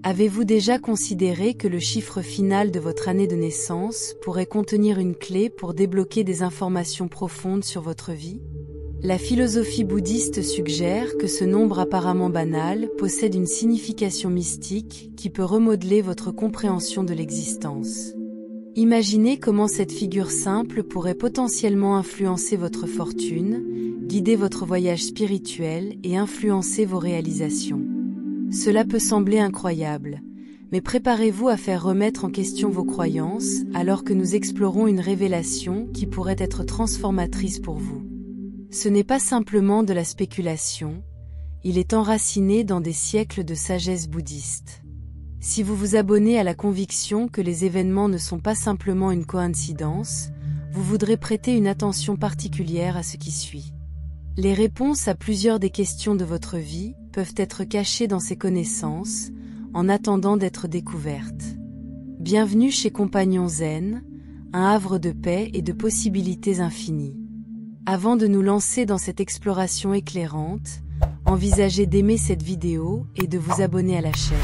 Avez-vous déjà considéré que le chiffre final de votre année de naissance pourrait contenir une clé pour débloquer des informations profondes sur votre vie? La philosophie bouddhiste suggère que ce nombre apparemment banal possède une signification mystique qui peut remodeler votre compréhension de l'existence. Imaginez comment cette figure simple pourrait potentiellement influencer votre fortune, guider votre voyage spirituel et influencer vos réalisations. Cela peut sembler incroyable, mais préparez-vous à faire remettre en question vos croyances alors que nous explorons une révélation qui pourrait être transformatrice pour vous. Ce n'est pas simplement de la spéculation, il est enraciné dans des siècles de sagesse bouddhiste. Si vous vous abonnez à la conviction que les événements ne sont pas simplement une coïncidence, vous voudrez prêter une attention particulière à ce qui suit. Les réponses à plusieurs des questions de votre vie peuvent être cachées dans ces connaissances, en attendant d'être découvertes. Bienvenue chez Compagnons Zen, un havre de paix et de possibilités infinies. Avant de nous lancer dans cette exploration éclairante, envisagez d'aimer cette vidéo et de vous abonner à la chaîne.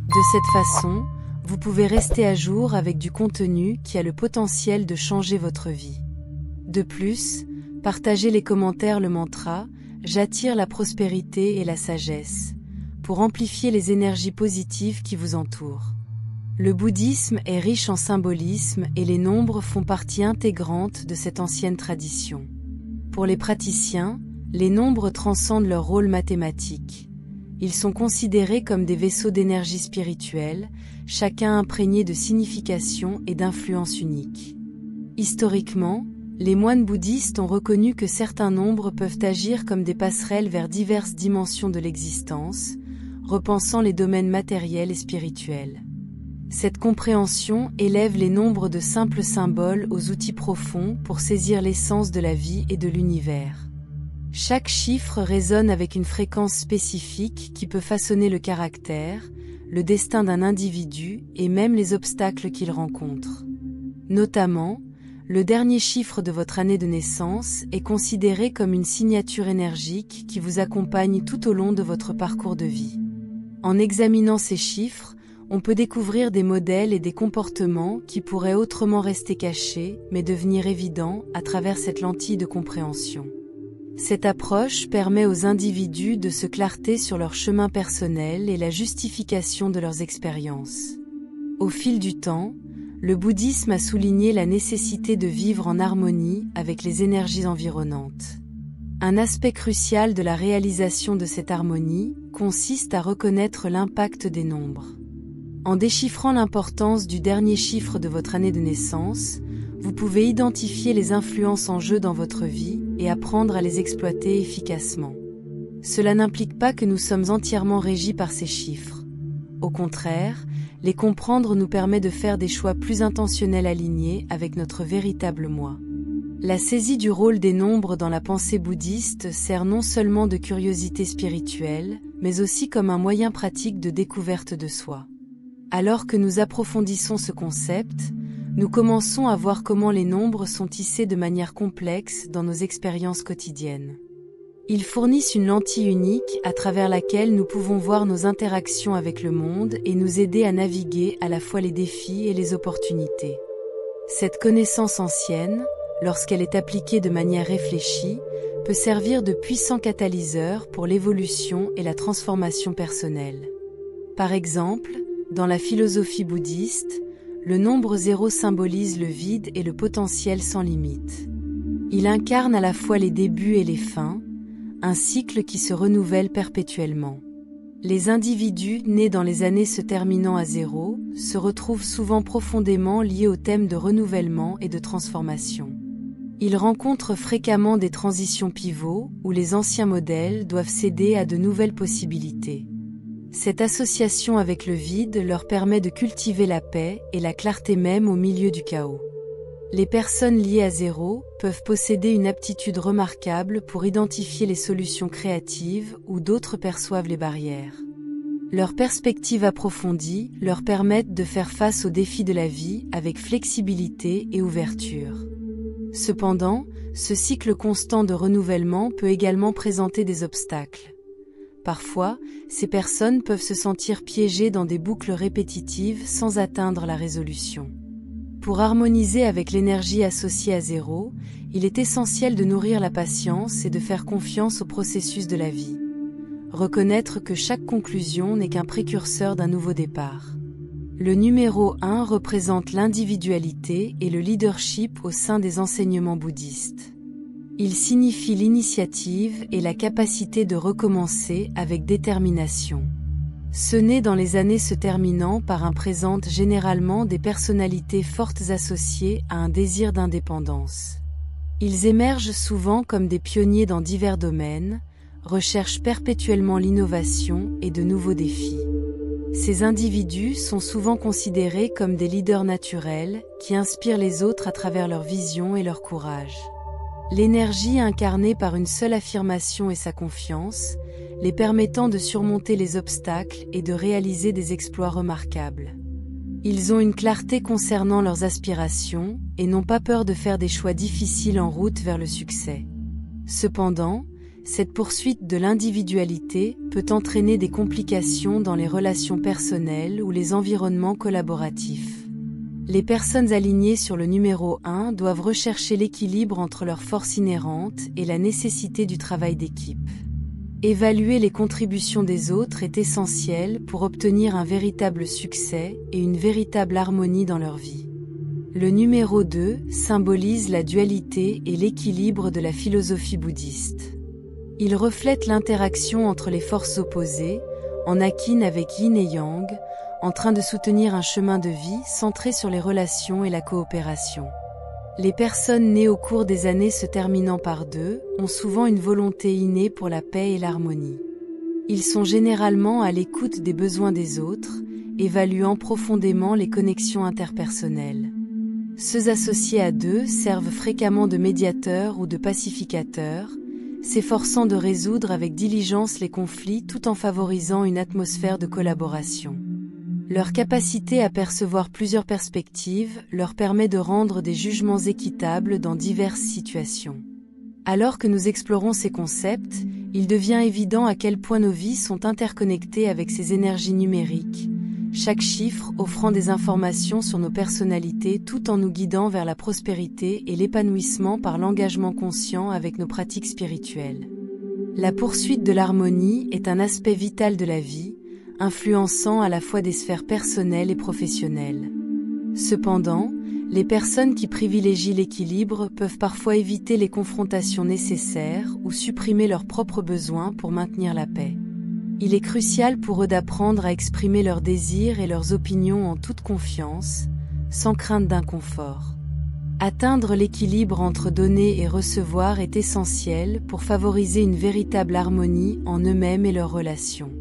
De cette façon, vous pouvez rester à jour avec du contenu qui a le potentiel de changer votre vie. De plus, partagez les commentaires le mantra « J'attire la prospérité et la sagesse » pour amplifier les énergies positives qui vous entourent. Le bouddhisme est riche en symbolisme et les nombres font partie intégrante de cette ancienne tradition. Pour les praticiens, les nombres transcendent leur rôle mathématique. Ils sont considérés comme des vaisseaux d'énergie spirituelle, chacun imprégné de signification et d'influence unique. Historiquement, les moines bouddhistes ont reconnu que certains nombres peuvent agir comme des passerelles vers diverses dimensions de l'existence, repensant les domaines matériels et spirituels. Cette compréhension élève les nombres de simples symboles aux outils profonds pour saisir l'essence de la vie et de l'univers. Chaque chiffre résonne avec une fréquence spécifique qui peut façonner le caractère, le destin d'un individu et même les obstacles qu'il rencontre. Notamment, le dernier chiffre de votre année de naissance est considéré comme une signature énergique qui vous accompagne tout au long de votre parcours de vie. En examinant ces chiffres, on peut découvrir des modèles et des comportements qui pourraient autrement rester cachés, mais devenir évidents à travers cette lentille de compréhension. Cette approche permet aux individus de se clarter sur leur chemin personnel et la justification de leurs expériences. Au fil du temps, le bouddhisme a souligné la nécessité de vivre en harmonie avec les énergies environnantes. Un aspect crucial de la réalisation de cette harmonie consiste à reconnaître l'impact des nombres. En déchiffrant l'importance du dernier chiffre de votre année de naissance, vous pouvez identifier les influences en jeu dans votre vie et apprendre à les exploiter efficacement. Cela n'implique pas que nous sommes entièrement régis par ces chiffres. Au contraire, les comprendre nous permet de faire des choix plus intentionnels alignés avec notre véritable moi. La saisie du rôle des nombres dans la pensée bouddhiste sert non seulement de curiosité spirituelle, mais aussi comme un moyen pratique de découverte de soi. Alors que nous approfondissons ce concept, nous commençons à voir comment les nombres sont tissés de manière complexe dans nos expériences quotidiennes. Ils fournissent une lentille unique à travers laquelle nous pouvons voir nos interactions avec le monde et nous aider à naviguer à la fois les défis et les opportunités. Cette connaissance ancienne, lorsqu'elle est appliquée de manière réfléchie, peut servir de puissant catalyseur pour l'évolution et la transformation personnelle. Par exemple, dans la philosophie bouddhiste, le nombre 0 symbolise le vide et le potentiel sans limite. Il incarne à la fois les débuts et les fins, un cycle qui se renouvelle perpétuellement. Les individus nés dans les années se terminant à 0 se retrouvent souvent profondément liés au thème de renouvellement et de transformation. Ils rencontrent fréquemment des transitions pivots où les anciens modèles doivent céder à de nouvelles possibilités. Cette association avec le vide leur permet de cultiver la paix et la clarté même au milieu du chaos. Les personnes liées à 0 peuvent posséder une aptitude remarquable pour identifier les solutions créatives où d'autres perçoivent les barrières. Leurs perspectives approfondies leur permettent de faire face aux défis de la vie avec flexibilité et ouverture. Cependant, ce cycle constant de renouvellement peut également présenter des obstacles. Parfois, ces personnes peuvent se sentir piégées dans des boucles répétitives sans atteindre la résolution. Pour harmoniser avec l'énergie associée à 0, il est essentiel de nourrir la patience et de faire confiance au processus de la vie. Reconnaître que chaque conclusion n'est qu'un précurseur d'un nouveau départ. Le numéro 1 représente l'individualité et le leadership au sein des enseignements bouddhistes. Il signifie l'initiative et la capacité de recommencer avec détermination. Ce n'est dans les années se terminant par un présentent généralement des personnalités fortes associées à un désir d'indépendance. Ils émergent souvent comme des pionniers dans divers domaines, recherchent perpétuellement l'innovation et de nouveaux défis. Ces individus sont souvent considérés comme des leaders naturels qui inspirent les autres à travers leur vision et leur courage. L'énergie incarnée par une seule affirmation et sa confiance, les permettant de surmonter les obstacles et de réaliser des exploits remarquables. Ils ont une clarté concernant leurs aspirations et n'ont pas peur de faire des choix difficiles en route vers le succès. Cependant, cette poursuite de l'individualité peut entraîner des complications dans les relations personnelles ou les environnements collaboratifs. Les personnes alignées sur le numéro 1 doivent rechercher l'équilibre entre leurs forces inhérentes et la nécessité du travail d'équipe. Évaluer les contributions des autres est essentiel pour obtenir un véritable succès et une véritable harmonie dans leur vie. Le numéro 2 symbolise la dualité et l'équilibre de la philosophie bouddhiste. Il reflète l'interaction entre les forces opposées, en acquis avec yin et yang, en train de soutenir un chemin de vie centré sur les relations et la coopération. Les personnes nées au cours des années se terminant par 2 ont souvent une volonté innée pour la paix et l'harmonie. Ils sont généralement à l'écoute des besoins des autres, évaluant profondément les connexions interpersonnelles. Ceux associés à 2 servent fréquemment de médiateurs ou de pacificateurs, s'efforçant de résoudre avec diligence les conflits tout en favorisant une atmosphère de collaboration. Leur capacité à percevoir plusieurs perspectives leur permet de rendre des jugements équitables dans diverses situations. Alors que nous explorons ces concepts, il devient évident à quel point nos vies sont interconnectées avec ces énergies numériques, chaque chiffre offrant des informations sur nos personnalités tout en nous guidant vers la prospérité et l'épanouissement par l'engagement conscient avec nos pratiques spirituelles. La poursuite de l'harmonie est un aspect vital de la vie, influençant à la fois des sphères personnelles et professionnelles. Cependant, les personnes qui privilégient l'équilibre peuvent parfois éviter les confrontations nécessaires ou supprimer leurs propres besoins pour maintenir la paix. Il est crucial pour eux d'apprendre à exprimer leurs désirs et leurs opinions en toute confiance, sans crainte d'inconfort. Atteindre l'équilibre entre donner et recevoir est essentiel pour favoriser une véritable harmonie en eux-mêmes et leurs relations.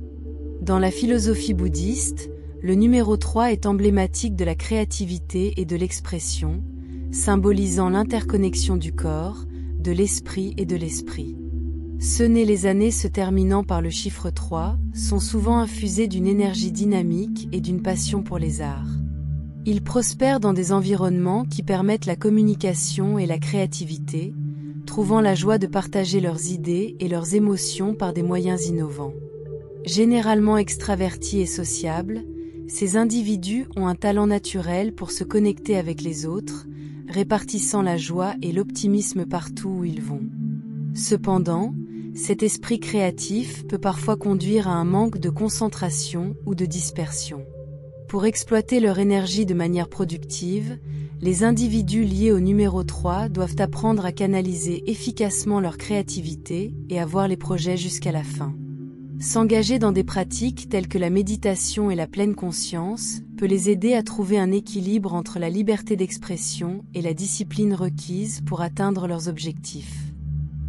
Dans la philosophie bouddhiste, le numéro 3 est emblématique de la créativité et de l'expression, symbolisant l'interconnexion du corps, de l'esprit et de l'esprit. Ceux nés les années se terminant par le chiffre 3 sont souvent infusés d'une énergie dynamique et d'une passion pour les arts. Ils prospèrent dans des environnements qui permettent la communication et la créativité, trouvant la joie de partager leurs idées et leurs émotions par des moyens innovants. Généralement extravertis et sociables, ces individus ont un talent naturel pour se connecter avec les autres, répartissant la joie et l'optimisme partout où ils vont. Cependant, cet esprit créatif peut parfois conduire à un manque de concentration ou de dispersion. Pour exploiter leur énergie de manière productive, les individus liés au numéro 3 doivent apprendre à canaliser efficacement leur créativité et à voir les projets jusqu'à la fin. S'engager dans des pratiques telles que la méditation et la pleine conscience peut les aider à trouver un équilibre entre la liberté d'expression et la discipline requise pour atteindre leurs objectifs.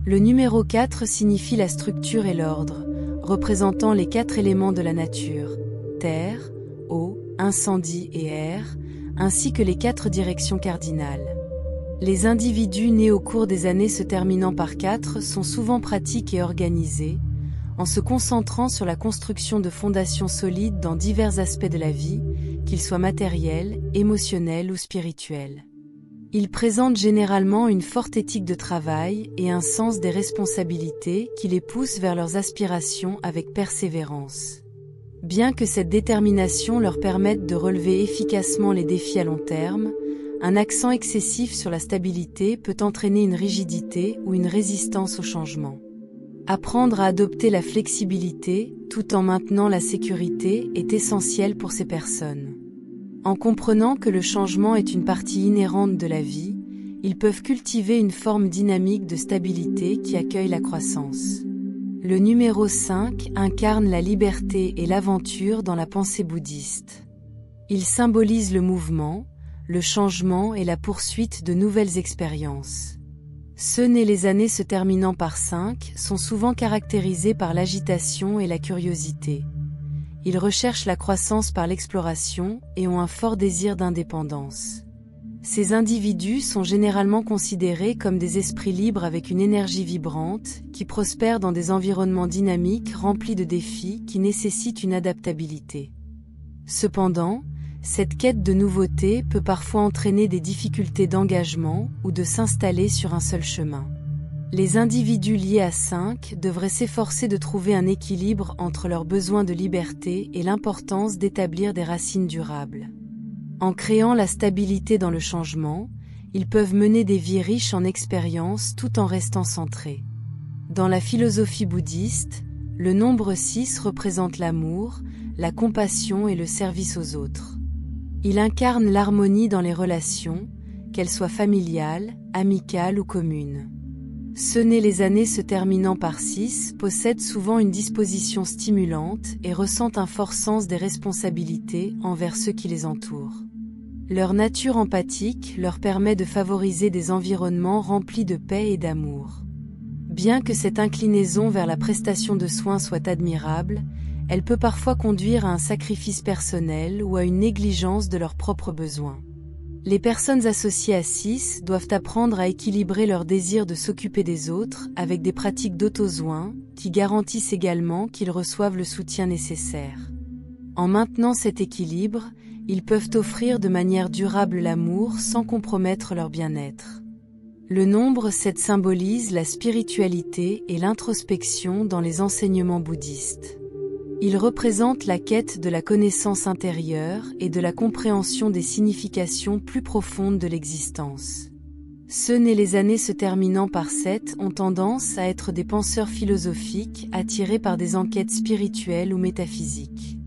Le numéro 4 signifie la structure et l'ordre, représentant les 4 éléments de la nature, terre, eau, incendie et air, ainsi que les 4 directions cardinales. Les individus nés au cours des années se terminant par 4 sont souvent pratiques et organisés, en se concentrant sur la construction de fondations solides dans divers aspects de la vie, qu'ils soient matériels, émotionnels ou spirituels. Ils présentent généralement une forte éthique de travail et un sens des responsabilités qui les poussent vers leurs aspirations avec persévérance. Bien que cette détermination leur permette de relever efficacement les défis à long terme, un accent excessif sur la stabilité peut entraîner une rigidité ou une résistance au changement. Apprendre à adopter la flexibilité, tout en maintenant la sécurité, est essentiel pour ces personnes. En comprenant que le changement est une partie inhérente de la vie, ils peuvent cultiver une forme dynamique de stabilité qui accueille la croissance. Le numéro 5 incarne la liberté et l'aventure dans la pensée bouddhiste. Il symbolise le mouvement, le changement et la poursuite de nouvelles expériences. Ceux nés les années se terminant par 5 sont souvent caractérisés par l'agitation et la curiosité. Ils recherchent la croissance par l'exploration et ont un fort désir d'indépendance. Ces individus sont généralement considérés comme des esprits libres avec une énergie vibrante, qui prospèrent dans des environnements dynamiques remplis de défis qui nécessitent une adaptabilité. Cependant, cette quête de nouveauté peut parfois entraîner des difficultés d'engagement ou de s'installer sur un seul chemin. Les individus liés à 5 devraient s'efforcer de trouver un équilibre entre leurs besoins de liberté et l'importance d'établir des racines durables. En créant la stabilité dans le changement, ils peuvent mener des vies riches en expériences tout en restant centrés. Dans la philosophie bouddhiste, le nombre 6 représente l'amour, la compassion et le service aux autres. Il incarne l'harmonie dans les relations, qu'elles soient familiales, amicales ou communes. Ceux nés les années se terminant par 6 possèdent souvent une disposition stimulante et ressentent un fort sens des responsabilités envers ceux qui les entourent. Leur nature empathique leur permet de favoriser des environnements remplis de paix et d'amour. Bien que cette inclinaison vers la prestation de soins soit admirable, elle peut parfois conduire à un sacrifice personnel ou à une négligence de leurs propres besoins. Les personnes associées à 6 doivent apprendre à équilibrer leur désir de s'occuper des autres avec des pratiques d'auto-soin qui garantissent également qu'ils reçoivent le soutien nécessaire. En maintenant cet équilibre, ils peuvent offrir de manière durable l'amour sans compromettre leur bien-être. Le nombre 7 symbolise la spiritualité et l'introspection dans les enseignements bouddhistes. Il représente la quête de la connaissance intérieure et de la compréhension des significations plus profondes de l'existence. Ceux nés les années se terminant par 7 ont tendance à être des penseurs philosophiques attirés par des enquêtes spirituelles ou métaphysiques.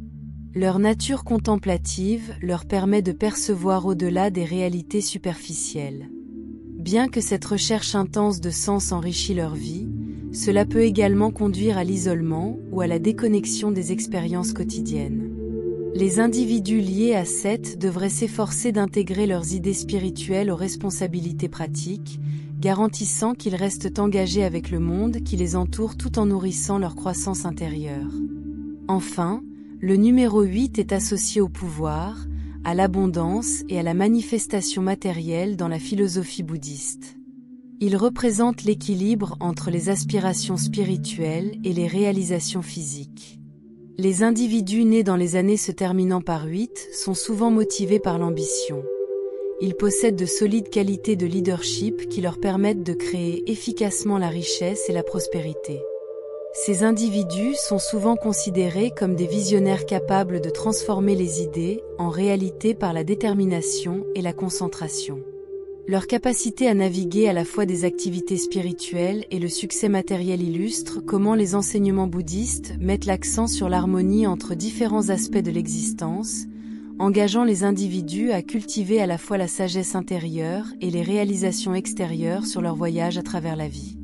Leur nature contemplative leur permet de percevoir au-delà des réalités superficielles. Bien que cette recherche intense de sens enrichisse leur vie, cela peut également conduire à l'isolement ou à la déconnexion des expériences quotidiennes. Les individus liés à 7 devraient s'efforcer d'intégrer leurs idées spirituelles aux responsabilités pratiques, garantissant qu'ils restent engagés avec le monde qui les entoure tout en nourrissant leur croissance intérieure. Enfin, le numéro 8 est associé au pouvoir, à l'abondance et à la manifestation matérielle dans la philosophie bouddhiste. Il représente l'équilibre entre les aspirations spirituelles et les réalisations physiques. Les individus nés dans les années se terminant par 8 sont souvent motivés par l'ambition. Ils possèdent de solides qualités de leadership qui leur permettent de créer efficacement la richesse et la prospérité. Ces individus sont souvent considérés comme des visionnaires capables de transformer les idées en réalité par la détermination et la concentration. Leur capacité à naviguer à la fois des activités spirituelles et le succès matériel illustre comment les enseignements bouddhistes mettent l'accent sur l'harmonie entre différents aspects de l'existence, engageant les individus à cultiver à la fois la sagesse intérieure et les réalisations extérieures sur leur voyage à travers la vie.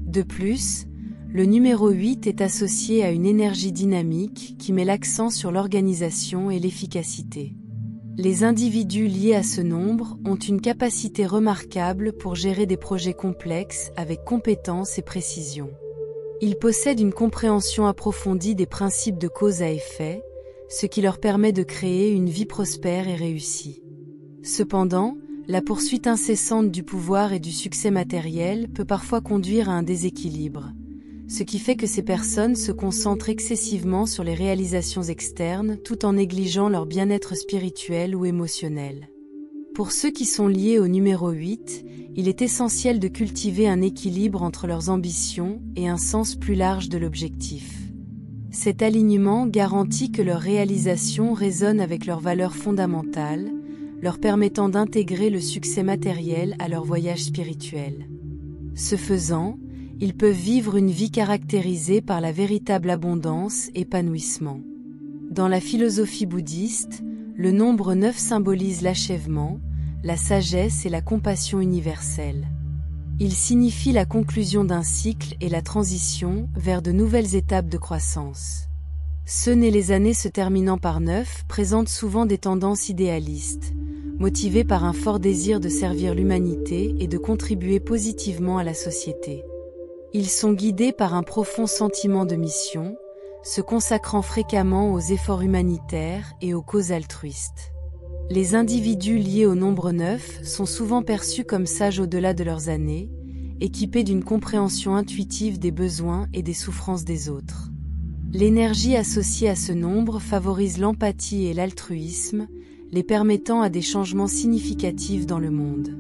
De plus, le numéro 8 est associé à une énergie dynamique qui met l'accent sur l'organisation et l'efficacité. Les individus liés à ce nombre ont une capacité remarquable pour gérer des projets complexes avec compétence et précision. Ils possèdent une compréhension approfondie des principes de cause à effet, ce qui leur permet de créer une vie prospère et réussie. Cependant, la poursuite incessante du pouvoir et du succès matériel peut parfois conduire à un déséquilibre, ce qui fait que ces personnes se concentrent excessivement sur les réalisations externes tout en négligeant leur bien-être spirituel ou émotionnel. Pour ceux qui sont liés au numéro 8, il est essentiel de cultiver un équilibre entre leurs ambitions et un sens plus large de l'objectif. Cet alignement garantit que leur réalisation résonne avec leurs valeurs fondamentales, leur permettant d'intégrer le succès matériel à leur voyage spirituel. Ce faisant, ils peuvent vivre une vie caractérisée par la véritable abondance et épanouissement. Dans la philosophie bouddhiste, le nombre 9 symbolise l'achèvement, la sagesse et la compassion universelle. Il signifie la conclusion d'un cycle et la transition vers de nouvelles étapes de croissance. Ceux nés les années se terminant par 9 présentent souvent des tendances idéalistes, motivés par un fort désir de servir l'humanité et de contribuer positivement à la société. Ils sont guidés par un profond sentiment de mission, se consacrant fréquemment aux efforts humanitaires et aux causes altruistes. Les individus liés au nombre 9 sont souvent perçus comme sages au-delà de leurs années, équipés d'une compréhension intuitive des besoins et des souffrances des autres. L'énergie associée à ce nombre favorise l'empathie et l'altruisme, les permettant à des changements significatifs dans le monde.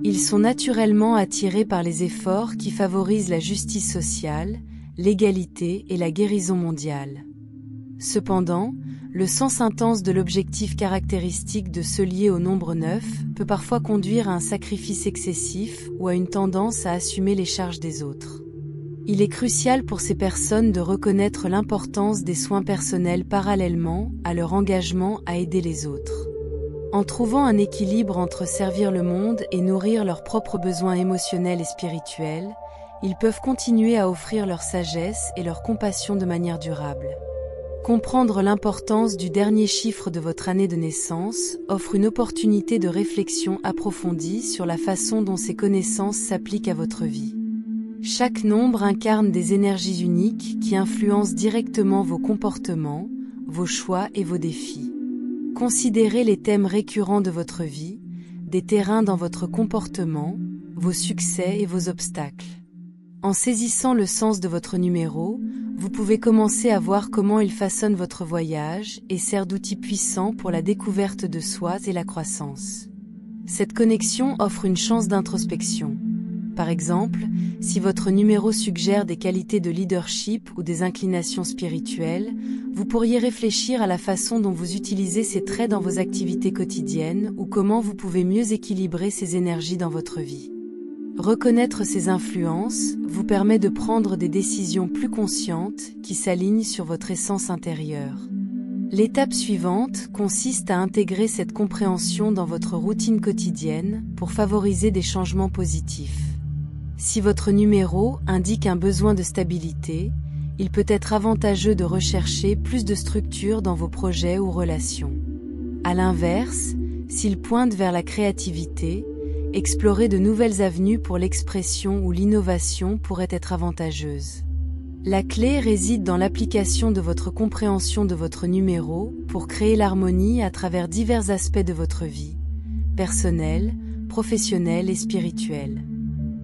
Ils sont naturellement attirés par les efforts qui favorisent la justice sociale, l'égalité et la guérison mondiale. Cependant, le sens intense de l'objectif caractéristique de ceux liés au nombre 9 peut parfois conduire à un sacrifice excessif ou à une tendance à assumer les charges des autres. Il est crucial pour ces personnes de reconnaître l'importance des soins personnels parallèlement à leur engagement à aider les autres. En trouvant un équilibre entre servir le monde et nourrir leurs propres besoins émotionnels et spirituels, ils peuvent continuer à offrir leur sagesse et leur compassion de manière durable. Comprendre l'importance du dernier chiffre de votre année de naissance offre une opportunité de réflexion approfondie sur la façon dont ces connaissances s'appliquent à votre vie. Chaque nombre incarne des énergies uniques qui influencent directement vos comportements, vos choix et vos défis. Considérez les thèmes récurrents de votre vie, des terrains dans votre comportement, vos succès et vos obstacles. En saisissant le sens de votre numéro, vous pouvez commencer à voir comment il façonne votre voyage et sert d'outil puissant pour la découverte de soi et la croissance. Cette connexion offre une chance d'introspection. Par exemple, si votre numéro suggère des qualités de leadership ou des inclinations spirituelles, vous pourriez réfléchir à la façon dont vous utilisez ces traits dans vos activités quotidiennes ou comment vous pouvez mieux équilibrer ces énergies dans votre vie. Reconnaître ces influences vous permet de prendre des décisions plus conscientes qui s'alignent sur votre essence intérieure. L'étape suivante consiste à intégrer cette compréhension dans votre routine quotidienne pour favoriser des changements positifs. Si votre numéro indique un besoin de stabilité, il peut être avantageux de rechercher plus de structure dans vos projets ou relations. À l'inverse, s'il pointe vers la créativité, explorer de nouvelles avenues pour l'expression ou l'innovation pourrait être avantageuse. La clé réside dans l'application de votre compréhension de votre numéro pour créer l'harmonie à travers divers aspects de votre vie, personnelle, professionnelle et spirituelle.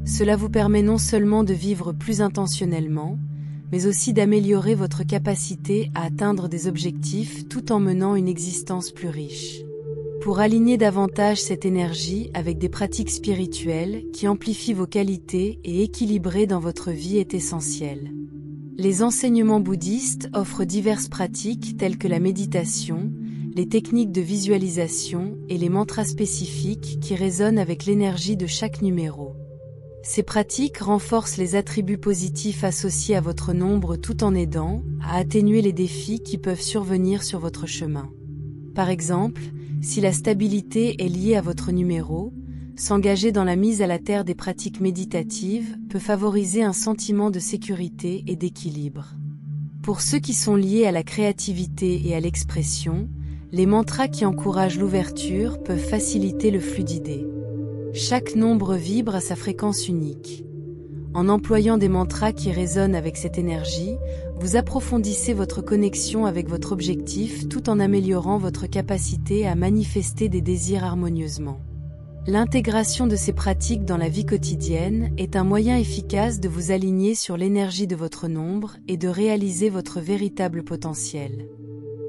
Cela vous permet non seulement de vivre plus intentionnellement, mais aussi d'améliorer votre capacité à atteindre des objectifs tout en menant une existence plus riche. Pour aligner davantage cette énergie avec des pratiques spirituelles qui amplifient vos qualités et équilibrées dans votre vie est essentiel. Les enseignements bouddhistes offrent diverses pratiques telles que la méditation, les techniques de visualisation et les mantras spécifiques qui résonnent avec l'énergie de chaque numéro. Ces pratiques renforcent les attributs positifs associés à votre nombre tout en aidant à atténuer les défis qui peuvent survenir sur votre chemin. Par exemple, si la stabilité est liée à votre numéro, s'engager dans la mise à la terre des pratiques méditatives peut favoriser un sentiment de sécurité et d'équilibre. Pour ceux qui sont liés à la créativité et à l'expression, les mantras qui encouragent l'ouverture peuvent faciliter le flux d'idées. Chaque nombre vibre à sa fréquence unique. En employant des mantras qui résonnent avec cette énergie, vous approfondissez votre connexion avec votre objectif tout en améliorant votre capacité à manifester des désirs harmonieusement. L'intégration de ces pratiques dans la vie quotidienne est un moyen efficace de vous aligner sur l'énergie de votre nombre et de réaliser votre véritable potentiel.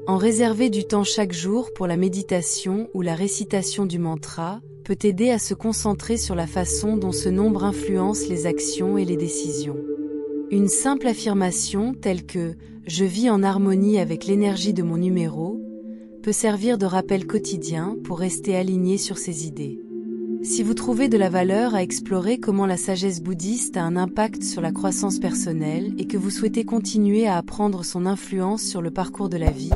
En réserver du temps chaque jour pour la méditation ou la récitation du mantra peut aider à se concentrer sur la façon dont ce nombre influence les actions et les décisions. Une simple affirmation telle que « Je vis en harmonie avec l'énergie de mon numéro » peut servir de rappel quotidien pour rester aligné sur ses idées. Si vous trouvez de la valeur à explorer comment la sagesse bouddhiste a un impact sur la croissance personnelle et que vous souhaitez continuer à apprendre son influence sur le parcours de la vie,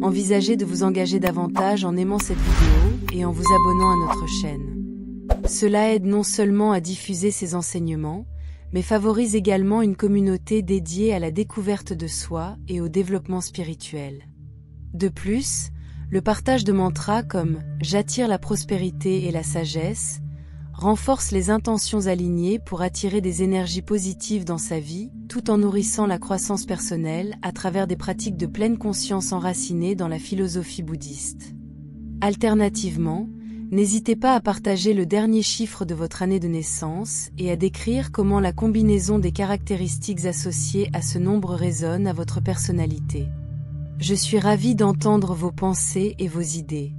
envisagez de vous engager davantage en aimant cette vidéo et en vous abonnant à notre chaîne. Cela aide non seulement à diffuser ces enseignements, mais favorise également une communauté dédiée à la découverte de soi et au développement spirituel. De plus, le partage de mantras comme « J'attire la prospérité et la sagesse » renforce les intentions alignées pour attirer des énergies positives dans sa vie, tout en nourrissant la croissance personnelle à travers des pratiques de pleine conscience enracinées dans la philosophie bouddhiste. Alternativement, n'hésitez pas à partager le dernier chiffre de votre année de naissance et à décrire comment la combinaison des caractéristiques associées à ce nombre résonne à votre personnalité. Je suis ravie d'entendre vos pensées et vos idées.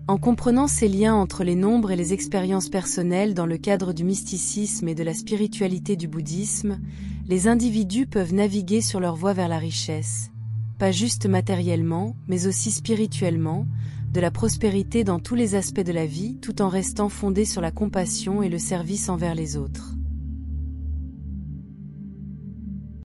En comprenant ces liens entre les nombres et les expériences personnelles dans le cadre du mysticisme et de la spiritualité du bouddhisme, les individus peuvent naviguer sur leur voie vers la richesse, pas juste matériellement, mais aussi spirituellement, de la prospérité dans tous les aspects de la vie tout en restant fondés sur la compassion et le service envers les autres.